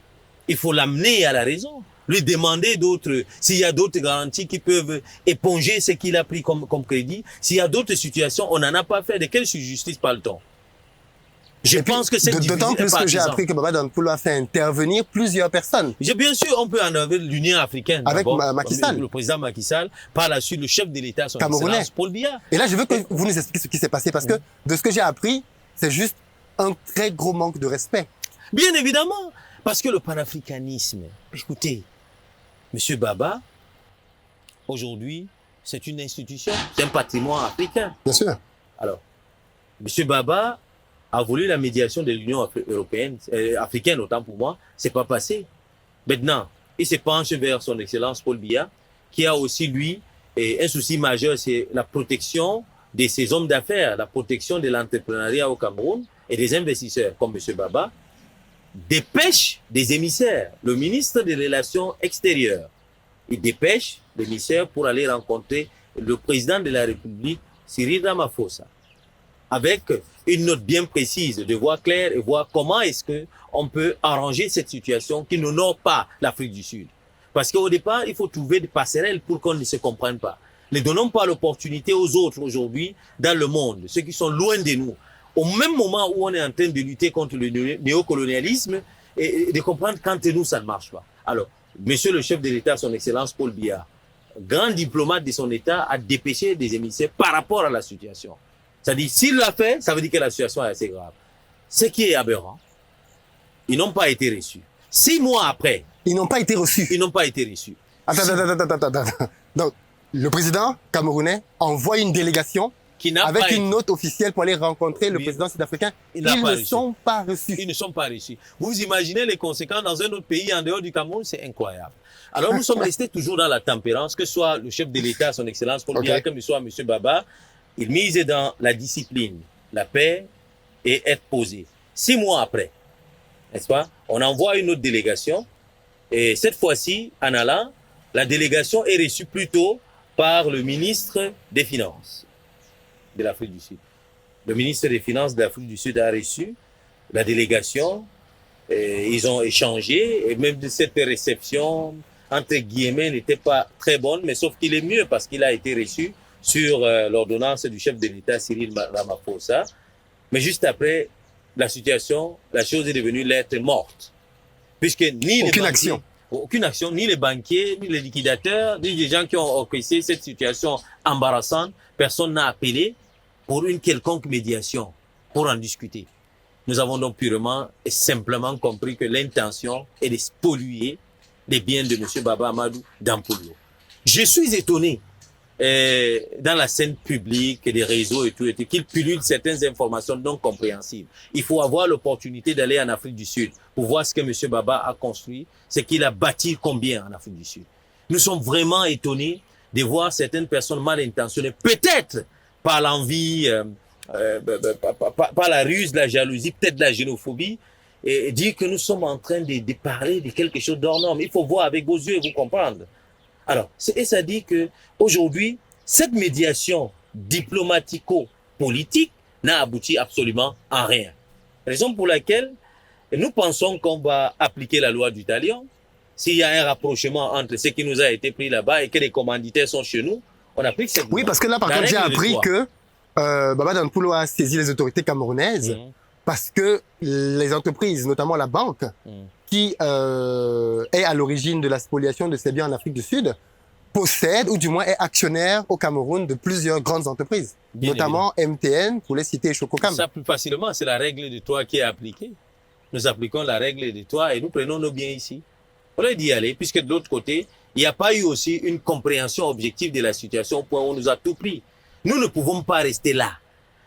Il faut l'amener à la raison, lui demander d'autres, s'il y a d'autres garanties qui peuvent éponger ce qu'il a pris comme crédit. S'il y a d'autres situations, on n'en a pas fait. De quelle justice parle-t-on? Je pense que c'est d'autant plus que j'ai appris que Baba Dampulo a fait intervenir plusieurs personnes. Bien sûr, on peut en avoir l'Union africaine. Avec Macky Sall. Le président Macky Sall, par la suite le chef de l'État, son excellence Paul Biya. Et là, je veux que vous nous expliquiez ce qui s'est passé, parce que de ce que j'ai appris, c'est juste un très gros manque de respect. Bien évidemment, parce que le panafricanisme, écoutez, M. Baba, aujourd'hui, c'est une institution, c'est un patrimoine africain. Bien sûr. Alors, M. Baba a voulu la médiation de l'Union européenne, africaine autant pour moi, c'est pas passé. Maintenant, il se penche vers son excellence Paul Biya, qui a aussi, lui, un souci majeur, c'est la protection de ces hommes d'affaires, la protection de l'entrepreneuriat au Cameroun et des investisseurs comme M. Baba, dépêche des émissaires, le ministre des Relations extérieures. Il dépêche l'émissaire pour aller rencontrer le président de la République, Cyril Ramaphosa, avec une note bien précise, de voir clair et voir comment est-ce que on peut arranger cette situation qui n'honore pas l'Afrique du Sud. Parce qu'au départ, il faut trouver des passerelles pour qu'on ne se comprenne pas. Ne donnons pas l'opportunité aux autres aujourd'hui dans le monde, ceux qui sont loin de nous, au même moment où on est en train de lutter contre le néocolonialisme et de comprendre qu'entre nous, ça ne marche pas. Alors, monsieur le chef de l'État, son excellence Paul Biya, grand diplomate de son État, a dépêché des émissaires par rapport à la situation. C'est-à-dire, s'il l'a fait, ça veut dire que la situation est assez grave. Ce qui est aberrant, ils n'ont pas été reçus. 6 mois après, ils n'ont pas été reçus. Ils n'ont pas été reçus. Attends. Donc, le président camerounais envoie une délégation avec une note officielle pour aller rencontrer le président sud-africain. Ils ne sont pas reçus. Ils ne sont pas reçus. Vous imaginez les conséquences dans un autre pays en dehors du Cameroun, c'est incroyable. Alors nous sommes restés toujours dans la tempérance, que ce soit le chef de l'État, son excellence Paul Biya, que ce soit M. Baba, il mise dans la discipline, la paix et être posé. 6 mois après, n'est-ce pas, on envoie une autre délégation et cette fois-ci, en allant, la délégation est reçue plutôt par le ministre des Finances de l'Afrique du Sud. Le ministre des Finances de l'Afrique du Sud a reçu la délégation, ils ont échangé, et même de cette réception, entre guillemets, n'était pas très bonne, mais sauf qu'il est mieux parce qu'il a été reçu sur l'ordonnance du chef de l'État, Cyril Ramaphosa. Mais juste après, la situation, la chose est devenue lettre morte. Puisque ni aucune action, ni les banquiers, ni les liquidateurs, ni les gens qui ont orchestré cette situation embarrassante, personne n'a appelé pour une quelconque médiation, pour en discuter. Nous avons donc purement et simplement compris que l'intention est de spolier les biens de M. Baba Amadou Dampollo. Je suis étonné dans la scène publique et des réseaux et tout, qu'il pullule certaines informations non compréhensibles. Il faut avoir l'opportunité d'aller en Afrique du Sud pour voir ce que M. Baba a construit, ce qu'il a bâti combien en Afrique du Sud. Nous sommes vraiment étonnés de voir certaines personnes mal intentionnées, peut-être par l'envie, par la ruse, la jalousie, peut-être la xénophobie, et dire que nous sommes en train de parler de quelque chose d'hors norme. Il faut voir avec vos yeux et vous comprendre. Alors, et ça dit que aujourd'hui, cette médiation diplomatico-politique n'a abouti absolument à rien. Raison pour laquelle nous pensons qu'on va appliquer la loi du talion. S'il y a un rapprochement entre ce qui nous a été pris là-bas et que les commanditaires sont chez nous, on applique cette loi. Oui, parce que là, par contre, j'ai appris que Baba Dampollo a saisi les autorités camerounaises parce que les entreprises, notamment la banque, qui est à l'origine de la spoliation de ces biens en Afrique du Sud, possède, ou du moins est actionnaire au Cameroun de plusieurs grandes entreprises, notamment MTN, pour les citer, Chococam. Ça, plus facilement, c'est la règle de toi qui est appliquée. Nous appliquons la règle de toi et nous prenons nos biens ici. On a d'y aller, puisque de l'autre côté, il n'y a pas eu aussi une compréhension objective de la situation au point où on nous a tout pris. Nous ne pouvons pas rester là.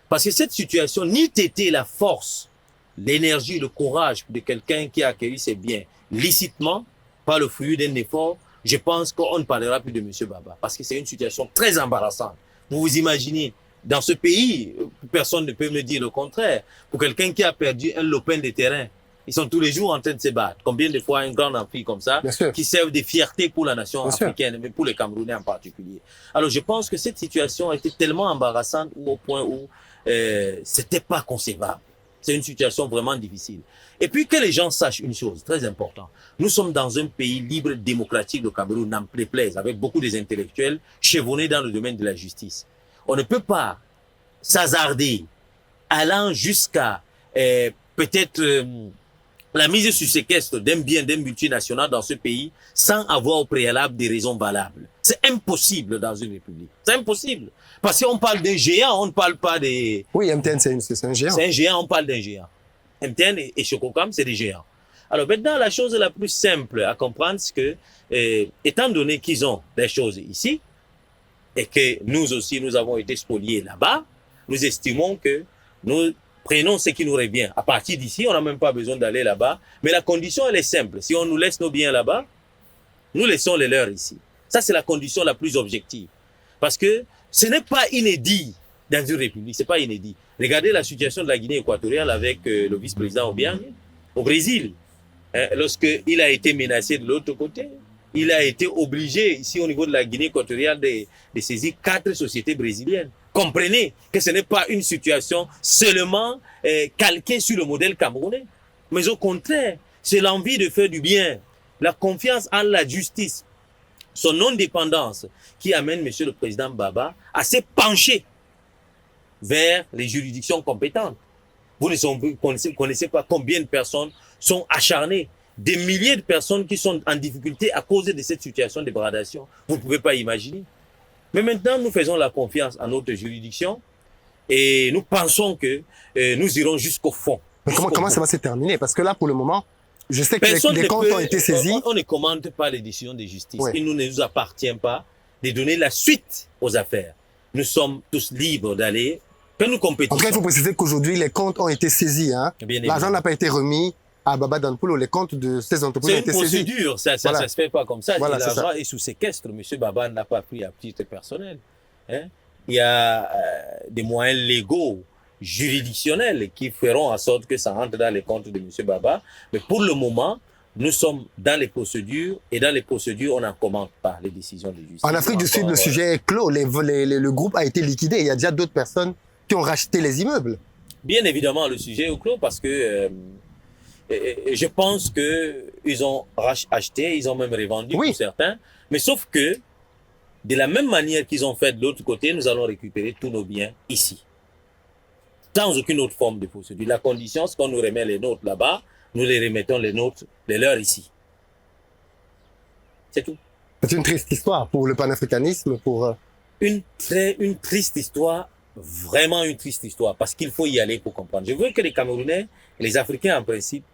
Parce que cette situation, ni t'était la force, l'énergie, le courage de quelqu'un qui a accueilli ses biens licitement, par le fruit d'un effort, je pense qu'on ne parlera plus de M. Baba. Parce que c'est une situation très embarrassante. Vous vous imaginez, dans ce pays, personne ne peut me dire le contraire. Pour quelqu'un qui a perdu un lopin de terrain, ils sont tous les jours en train de se battre. Combien de fois un grand empire comme ça, qui servent de fierté pour la nation africaine, mais pour les Camerounais en particulier. Alors je pense que cette situation a été tellement embarrassante au point où c'était pas concevable. C'est une situation vraiment difficile. Et puis que les gens sachent une chose très importante. Nous sommes dans un pays libre, démocratique, le Cameroun, n'en déplaise, avec beaucoup des intellectuels chevronnés dans le domaine de la justice. On ne peut pas s'hasarder, allant jusqu'à peut-être la mise sur séquestre d'un bien, d'un multinational dans ce pays, sans avoir au préalable des raisons valables. C'est impossible dans une république. C'est impossible. Parce qu'on parle d'un géant, on ne parle pas des... Oui, MTN, c'est un géant. C'est un géant, on parle d'un géant. MTN et Chococam, c'est des géants. Alors maintenant, la chose la plus simple à comprendre, c'est que, étant donné qu'ils ont des choses ici, et que nous aussi, nous avons été spoliés là-bas, nous estimons que nous prenons ce qui nous revient. À partir d'ici, on n'a même pas besoin d'aller là-bas. Mais la condition, elle est simple. Si on nous laisse nos biens là-bas, nous laissons les leurs ici. Ça, c'est la condition la plus objective. Parce que ce n'est pas inédit dans une république. C'est pas inédit. Regardez la situation de la Guinée équatoriale avec le vice-président Obiang au Brésil. Lorsqu'il a été menacé de l'autre côté, il a été obligé, ici au niveau de la Guinée équatoriale, de saisir 4 sociétés brésiliennes. Comprenez que ce n'est pas une situation seulement calquée sur le modèle camerounais. Mais au contraire, c'est l'envie de faire du bien, la confiance en la justice, son indépendance qui amène M. le Président Baba à se pencher vers les juridictions compétentes. Vous ne connaissez pas combien de personnes sont acharnées, des milliers de personnes qui sont en difficulté à cause de cette situation de dégradation. Vous ne pouvez pas imaginer. Mais maintenant, nous faisons la confiance à notre juridiction et nous pensons que nous irons jusqu'au fond. Mais comment ça va se terminer? Parce que là, pour le moment, je sais que les comptes ont été saisis. On ne commande pas les décisions de justice. Ouais. Il ne nous appartient pas de donner la suite aux affaires. Nous sommes tous libres d'aller, que nous compétissons. En tout cas, il faut préciser qu'aujourd'hui, les comptes ont été saisis. Hein. L'argent n'a pas été remis à Baba Dampollo. Les comptes de ces entreprises ont été saisis. C'est une procédure, ça ne se fait pas comme ça. Voilà, l'argent est sous séquestre. Monsieur Baba n'a pas pris à titre personnel. Hein? Il y a des moyens légaux, juridictionnels qui feront en sorte que ça rentre dans les comptes de monsieur Baba. Mais pour le moment, nous sommes dans les procédures et dans les procédures, on n'en commente pas les décisions de justice. En Afrique du Sud, le sujet est clos. Le groupe a été liquidé. Il y a déjà d'autres personnes qui ont racheté les immeubles. Bien évidemment, le sujet est clos parce que je pense que ils ont acheté, ils ont même revendu pour certains. Mais sauf que, de la même manière qu'ils ont fait de l'autre côté, nous allons récupérer tous nos biens ici. Sans aucune autre forme de procédure. La condition, c'est qu'on nous remet les nôtres là-bas, nous les remettons les nôtres, les leurs ici. C'est tout. C'est une triste histoire pour le panafricanisme, pour... Une triste histoire, vraiment une triste histoire, parce qu'il faut y aller pour comprendre. Je veux que les Camerounais, et les Africains en principe,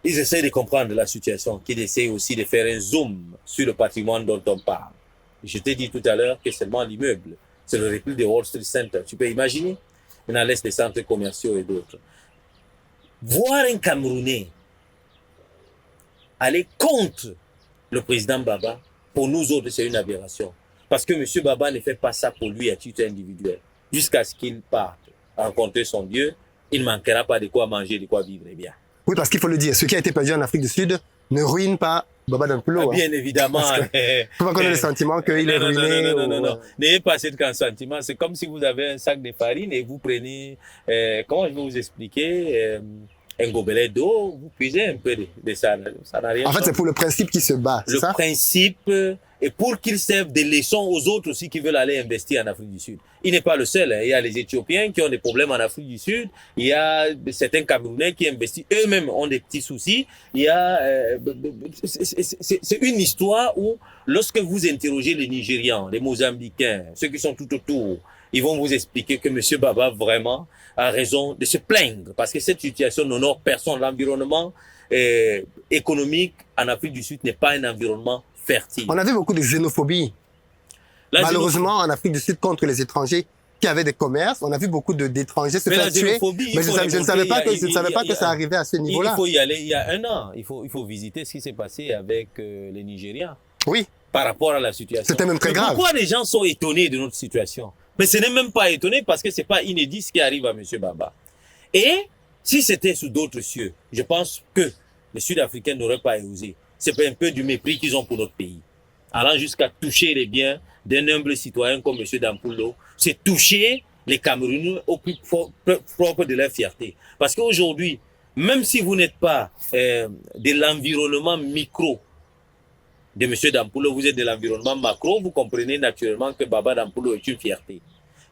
ils essaient de comprendre la situation, qu'ils essaient aussi de faire un zoom sur le patrimoine dont on parle. Je t'ai dit tout à l'heure que seulement l'immeuble, c'est le repli de Wall Street Center. Tu peux imaginer? On laisse les centres commerciaux et d'autres. Voir un Camerounais aller contre le président Baba, pour nous autres, c'est une aberration. Parce que M. Baba ne fait pas ça pour lui à titre individuel. Jusqu'à ce qu'il parte rencontrer son Dieu, il ne manquera pas de quoi manger, de quoi vivre bien. Oui, parce qu'il faut le dire, ce qui a été perdu en Afrique du Sud ne ruine pas Baba Danpulo. Bien évidemment. Il faut pas qu'on ait le sentiment qu'il est ruiné. Non. N'ayez pas ce sentiment. C'est comme si vous avez un sac de farine et vous prenez, comment je vais vous expliquer, un gobelet d'eau, vous puisez un peu de ça. Ça n'a rien. En fait, c'est pour le principe qui se bat, c'est ça? Le principe, et pour qu'il serve des leçons aux autres aussi qui veulent aller investir en Afrique du Sud. Il n'est pas le seul. Hein. Il y a les Éthiopiens qui ont des problèmes en Afrique du Sud. Il y a certains Camerounais qui investissent. Eux-mêmes ont des petits soucis. Il y a, c'est une histoire où, lorsque vous interrogez les Nigérians, les Mozambicains, ceux qui sont tout autour, ils vont vous expliquer que M. Baba vraiment a raison de se plaindre parce que cette situation n'honore personne. L'environnement économique en Afrique du Sud n'est pas un environnement fertile. On avait beaucoup de xénophobie. Malheureusement, en Afrique du Sud, contre les étrangers qui avaient des commerces, on a vu beaucoup d'étrangers se faire tuer. Mais je ne savais pas que ça arrivait à ce niveau-là. Il faut y aller il y a un an. Il faut visiter ce qui s'est passé avec les Nigériens. Oui. Par rapport à la situation. C'était même très grave. Pourquoi les gens sont étonnés de notre situation? Mais ce n'est même pas étonné parce que c'est pas inédit ce qui arrive à M. Baba. Et si c'était sous d'autres cieux, je pense que les Sud-Africains n'auraient pas osé. C'est un peu du mépris qu'ils ont pour notre pays. Allant jusqu'à toucher les biens d'un humble citoyen comme M. Danpulo, c'est toucher les Camerounais au plus propre de leur fierté. Parce qu'aujourd'hui, même si vous n'êtes pas de l'environnement micro de M. Danpulo, vous êtes de l'environnement macro, vous comprenez naturellement que Baba Danpulo est une fierté.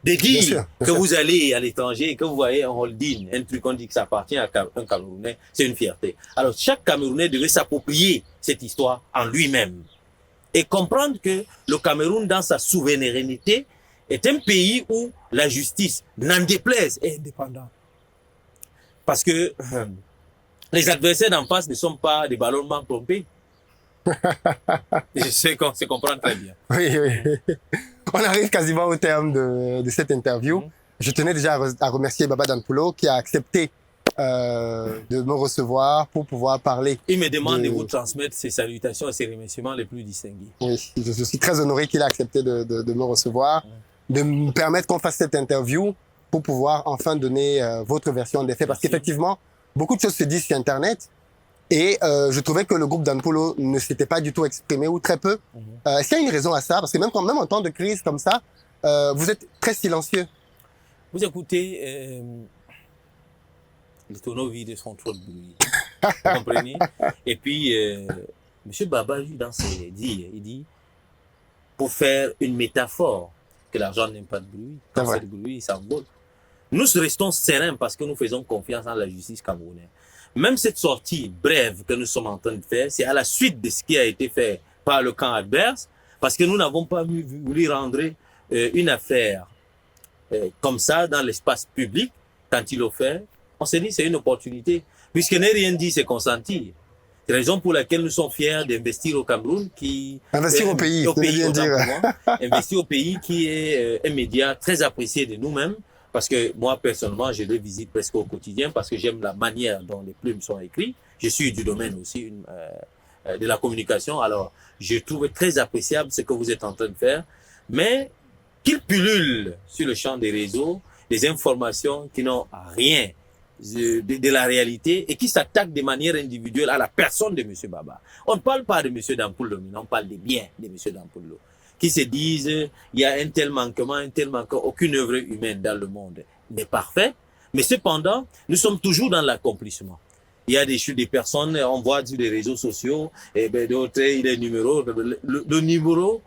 De dire que vous allez à l'étranger et que vous voyez un holding, un truc, on dit que ça appartient à un Camerounais, c'est une fierté. Alors, chaque Camerounais devait s'approprier cette histoire en lui-même et comprendre que le Cameroun, dans sa souveraineté, est un pays où la justice, n'en déplaise, est indépendante. Parce que les adversaires d'en face ne sont pas des ballonnements trompés. Je sais qu'on se comprend très bien. Oui. On arrive quasiment au terme de cette interview. Je tenais déjà à remercier Baba Danpulo qui a accepté de me recevoir pour pouvoir parler. Il me demande de vous transmettre ses salutations et ses remerciements les plus distingués. Oui, je suis très honoré qu'il a accepté de me recevoir, de me permettre qu'on fasse cette interview pour pouvoir enfin donner votre version des faits. Parce qu'effectivement, beaucoup de choses se disent sur Internet. Et je trouvais que le groupe Danpulo ne s'était pas du tout exprimé, ou très peu. Est-ce qu'il y a une raison à ça? Parce que même en temps de crise comme ça, vous êtes très silencieux. Vous écoutez, les tonneaux vides font trop de bruit. Vous comprenez? Et puis, M. Baba, lui, dans ses dires, il dit, pour faire une métaphore, que l'argent n'aime pas de bruit. Quand c'est de bruit, il s'envole. Nous restons sereins parce que nous faisons confiance en la justice camerounaise. Même cette sortie brève que nous sommes en train de faire, c'est à la suite de ce qui a été fait par le camp adverse, parce que nous n'avons pas voulu rendre une affaire comme ça dans l'espace public. Quand il l'a fait, on s'est dit c'est une opportunité. Puisque ne rien dit, c'est consentir. C'est la raison pour laquelle nous sommes fiers d'investir au Cameroun. Investir au pays, bien dire. Investir au pays qui est un média très apprécié de nous-mêmes. Parce que moi, personnellement, je les visite presque au quotidien parce que j'aime la manière dont les plumes sont écrites. Je suis du domaine aussi de la communication. Alors, je trouve très appréciable ce que vous êtes en train de faire. Mais qu'il pullule sur le champ des réseaux des informations qui n'ont rien de la réalité et qui s'attaquent de manière individuelle à la personne de M. Baba. On ne parle pas de M. Dampoullo, mais on parle des biens de M. Dampoullo, qui se disent il y a un tel manquement, aucune œuvre humaine dans le monde n'est parfaite, mais cependant, nous sommes toujours dans l'accomplissement. Il y a des personnes, on voit sur les réseaux sociaux, et ben d'autres, il est le numéro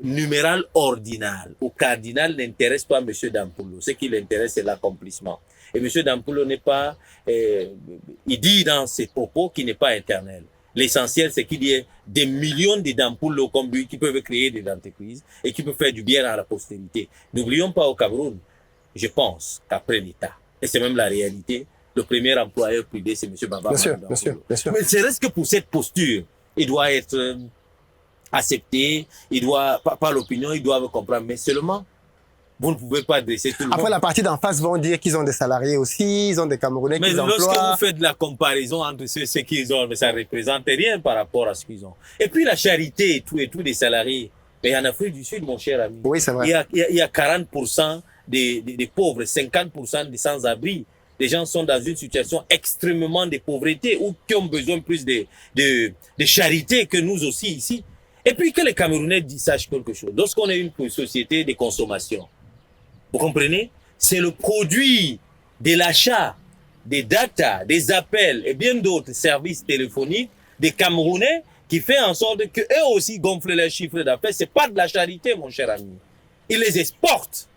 numéral ordinal ou cardinal n'intéresse pas M. Dampoullo. Ce qui l'intéresse, c'est l'accomplissement. Et M. Dampoullo n'est pas, il dit dans ses propos qu'il n'est pas éternel. L'essentiel, c'est qu'il y ait des millions de Dampoullo comme lui qui peuvent créer des entreprises et qui peuvent faire du bien à la postérité. N'oublions pas au Cameroun, je pense qu'après l'État, et c'est même la réalité, le premier employeur privé, c'est M. Baba. Bien sûr, bien sûr, bien sûr. Mais c'est reste que pour cette posture, il doit être accepté, il doit, par l'opinion, ils doivent comprendre, mais seulement, vous ne pouvez pas dresser tout le monde. Après, la partie d'en face vont dire qu'ils ont des salariés aussi, ils ont des Camerounais qu'ils emploient. Mais lorsque vous faites de la comparaison entre ce qu'ils ont, mais ça ne représente rien par rapport à ce qu'ils ont. Et puis la charité et tout des salariés. Mais en Afrique du Sud, mon cher ami, oui, c'est vrai. Il y a 40% des pauvres, 50% des sans-abri. Les gens sont dans une situation extrêmement de pauvreté ou qui ont besoin plus de charité que nous aussi ici. Et puis que les Camerounais sachent quelque chose. Lorsqu'on est une société de consommation, vous comprenez? C'est le produit de l'achat, des data, des appels et bien d'autres services téléphoniques des Camerounais qui fait en sorte que eux aussi gonflent leurs chiffres d'affaires. C'est pas de la charité, mon cher ami. Ils les exportent.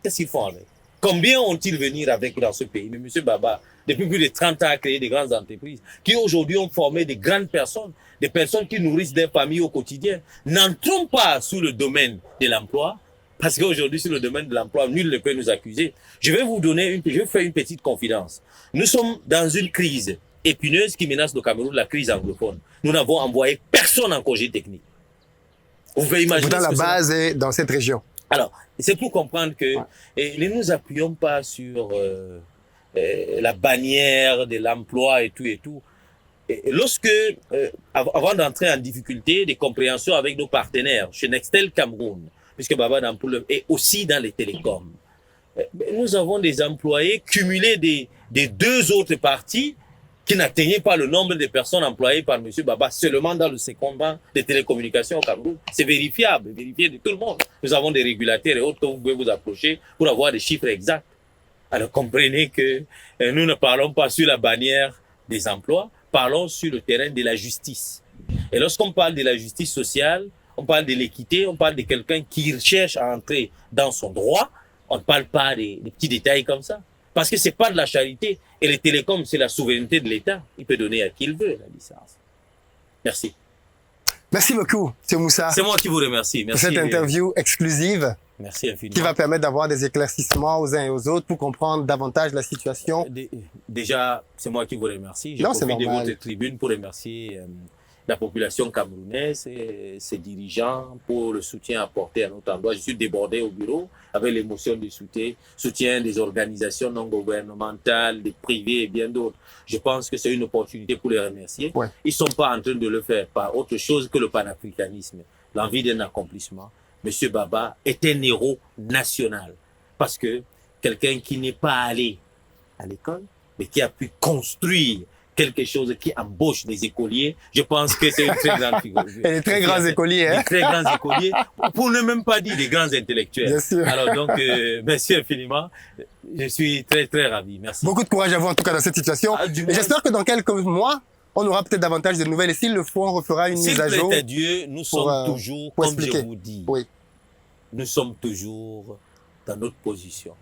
Qu'est-ce qu'ils font avec? Combien ont-ils venir avec dans ce pays? Mais M. Baba, depuis plus de 30 ans, a créé des grandes entreprises qui aujourd'hui ont formé des grandes personnes, des personnes qui nourrissent des familles au quotidien. N'entrons pas sous le domaine de l'emploi, parce qu'aujourd'hui, sur le domaine de l'emploi, nul ne peut nous accuser. Je vais faire une petite confidence. Nous sommes dans une crise épineuse qui menace le Cameroun, la crise anglophone. Nous n'avons envoyé personne en congé technique. Vous pouvez imaginer. Pourtant, la base est dans cette région. Alors, c'est pour comprendre que ne nous appuyons pas sur la bannière de l'emploi et tout et tout. Et lorsque, avant d'entrer en difficulté de compréhension avec nos partenaires chez Nextel Cameroun, puisque Baba Dampoullo est aussi dans les télécoms, nous avons des employés cumulés des deux autres parties qui n'atteignaient pas le nombre de personnes employées par M. Baba seulement dans le secondement des télécommunications au Cameroun. C'est vérifiable, vérifié de tout le monde. Nous avons des régulateurs et autres que vous pouvez vous approcher pour avoir des chiffres exacts. Alors comprenez que nous ne parlons pas sur la bannière des emplois, parlons sur le terrain de la justice. Et lorsqu'on parle de la justice sociale, on parle de l'équité, on parle de quelqu'un qui cherche à entrer dans son droit. On ne parle pas des petits détails comme ça. Parce que c'est pas de la charité. Et les télécoms, c'est la souveraineté de l'État. Il peut donner à qui il veut la licence. Merci. Merci beaucoup, M. Moussa. C'est moi qui vous remercie. Merci. Pour cette interview exclusive. Merci infiniment. Qui va permettre d'avoir des éclaircissements aux uns et aux autres pour comprendre davantage la situation. Déjà, c'est moi qui vous remercie. Je profite de votre tribune pour remercier la population camerounaise et ses dirigeants pour le soutien apporté à notre endroit. Je suis débordé au bureau avec l'émotion du soutien des organisations non gouvernementales, des privés et bien d'autres. Je pense que c'est une opportunité pour les remercier. Ouais. Ils ne sont pas en train de le faire par autre chose que le panafricanisme, l'envie d'un accomplissement. Monsieur Baba est un héros national parce que quelqu'un qui n'est pas allé à l'école, mais qui a pu construire quelque chose qui embauche des écoliers, je pense que c'est une très grande figure. Et des très grands écoliers, hein? Des très grands écoliers, pour ne même pas dire des grands intellectuels. Bien sûr. Alors donc, merci infiniment. Je suis très, très ravi. Merci. Beaucoup de courage à vous, en tout cas, dans cette situation. Et j'espère que dans quelques mois, on aura peut-être davantage de nouvelles. Et s'il le faut, on refera une mise à jour. S'il plaît à Dieu, nous sommes toujours, comme expliquer. je vous dis, oui. Nous sommes toujours dans notre position.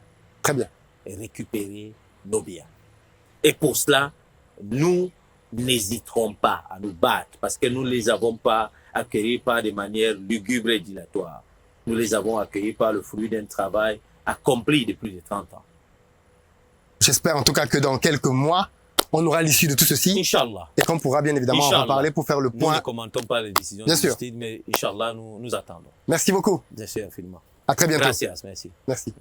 Très bien. Et récupérer nos biens. Et pour cela, nous n'hésiterons pas à nous battre parce que nous ne les avons pas accueillis par des manières lugubres et dilatoires. Nous les avons accueillis par le fruit d'un travail accompli depuis plus de 30 ans. J'espère en tout cas que dans quelques mois, on aura l'issue de tout ceci. Inch'Allah. Et qu'on pourra bien évidemment en reparler pour faire le point. Nous ne commentons pas les décisions de justice, mais Inch'Allah, nous attendons. Merci beaucoup. Merci infiniment. À très bientôt. Gracias, merci. Merci.